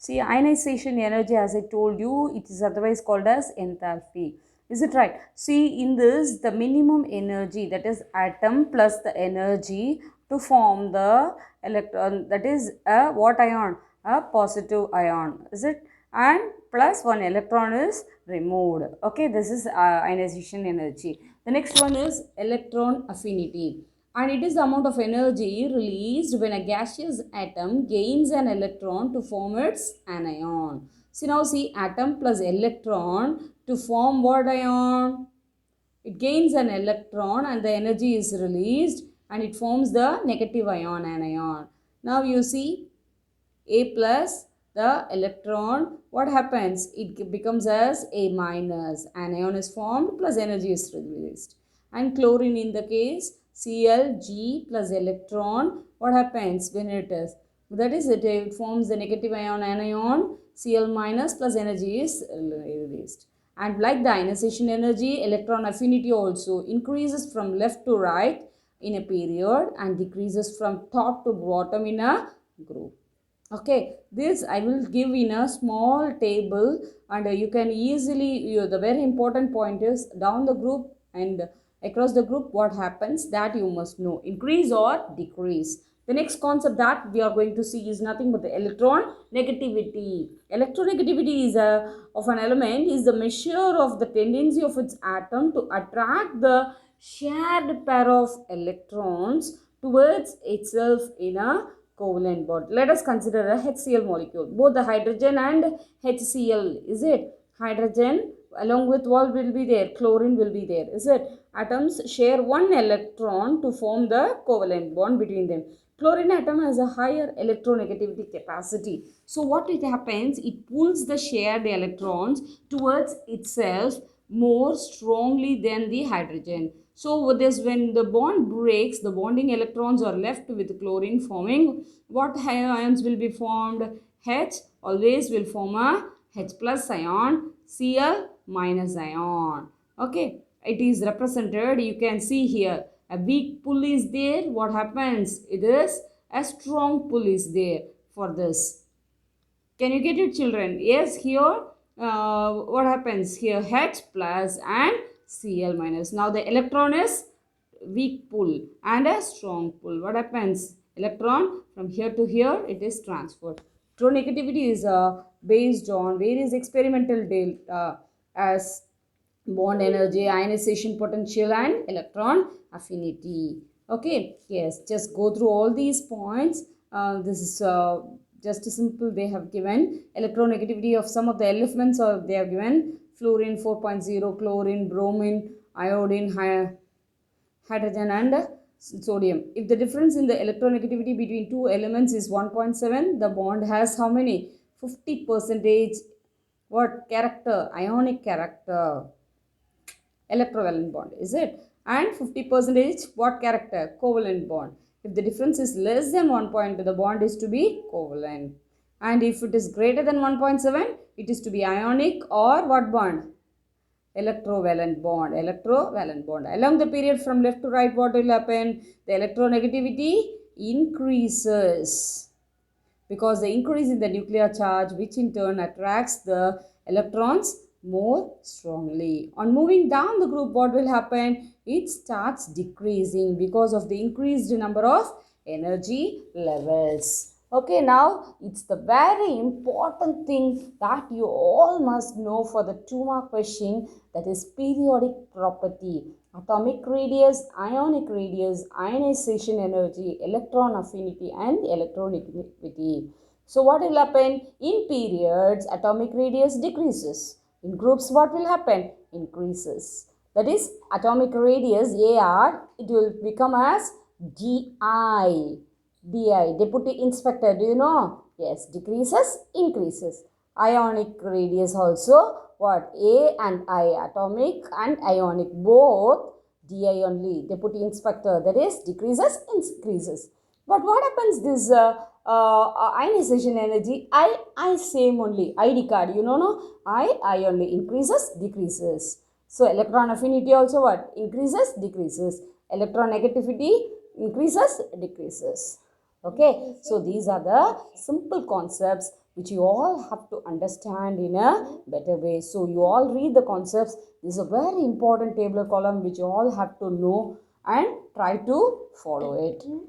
See, ionization energy, as I told you, it is otherwise called as enthalpy. Is it right? See, in this, the minimum energy, that is atom plus the energy to form the electron, that is a what ion? A positive ion. Is it? And plus one electron is removed. Okay, this is ionization energy. The next one is electron affinity, and it is the amount of energy released when a gaseous atom gains an electron to form its anion. So now see, atom plus electron to form what ion? It gains an electron and the energy is released and it forms the negative ion, anion. Now you see, a plus the electron, what happens? It becomes as A minus. Anion is formed plus energy is released. And chlorine in the case, Cl, G plus electron, what happens when it is? That is, it forms the negative ion, anion, Cl minus plus energy is released. And like the ionization energy, electron affinity also increases from left to right in a period and decreases from top to bottom in a group. Okay, this I will give in a small table, and you can easily, the very important point is down the group and across the group what happens, that you must know, increase or decrease. The next concept that we are going to see is nothing but the electron negativity. Electronegativity is of an element is the measure of the tendency of its atom to attract the shared pair of electrons towards itself in a covalent bond. Let us consider a HCl molecule. Both the hydrogen and HCl, is it? Hydrogen along with what will be there? Chlorine will be there, is it? Atoms share one electron to form the covalent bond between them. Chlorine atom has a higher electronegativity capacity. So what it happens? It pulls the shared electrons towards itself more strongly than the hydrogen. So this, when the bond breaks, the bonding electrons are left with chlorine, forming what ions will be formed? H always will form a H plus ion, Cl minus ion. Okay, it is represented, you can see here, a weak pull is there. What happens? It is a strong pull is there for this. Can you get it, children? Yes, here what happens? Here H plus and Cl minus. Now the electron is weak pull and a strong pull. What happens? Electron from here to here, it is transferred. Electronegativity is based on various experimental data as bond energy, ionization potential and electron affinity. Okay, yes, just go through all these points. This is just simple. They have given electronegativity of some of the elements, or they have given fluorine 4.0, chlorine, bromine, iodine, hydrogen and sodium. If the difference in the electronegativity between two elements is 1.7, the bond has how many? 50 percentage what character? Ionic character. Electrovalent bond, is it? And 50 percentage what character? Covalent bond. If the difference is less than 1 point, the bond is to be covalent. And if it is greater than 1.7, it is to be ionic or what bond? Electrovalent bond. Electrovalent bond. Along the period from left to right, what will happen? The electronegativity increases because the increase in the nuclear charge, which in turn attracts the electrons more strongly. On moving down the group, what will happen? It starts decreasing because of the increased number of energy levels. Okay, now it's the very important thing that you all must know for the 2-mark question, that is periodic property. Atomic radius, ionic radius, ionization energy, electron affinity and electronegativity. So what will happen? In periods, atomic radius decreases. In groups, what will happen? Increases. That is, atomic radius AR, it will become as DI. DI, Deputy Inspector, do you know? Yes, decreases, increases. Ionic radius also, what? A and I, atomic and ionic, both DI only, Deputy Inspector, that is decreases, increases. But what happens this ionization energy? I same only, ID card, you know, no? I only, increases, decreases. So electron affinity also what? Increases, decreases. Electron negativity increases, decreases. Okay, so these are the simple concepts which you all have to understand in a better way. So you all read the concepts. This is a very important tabular column which you all have to know and try to follow it.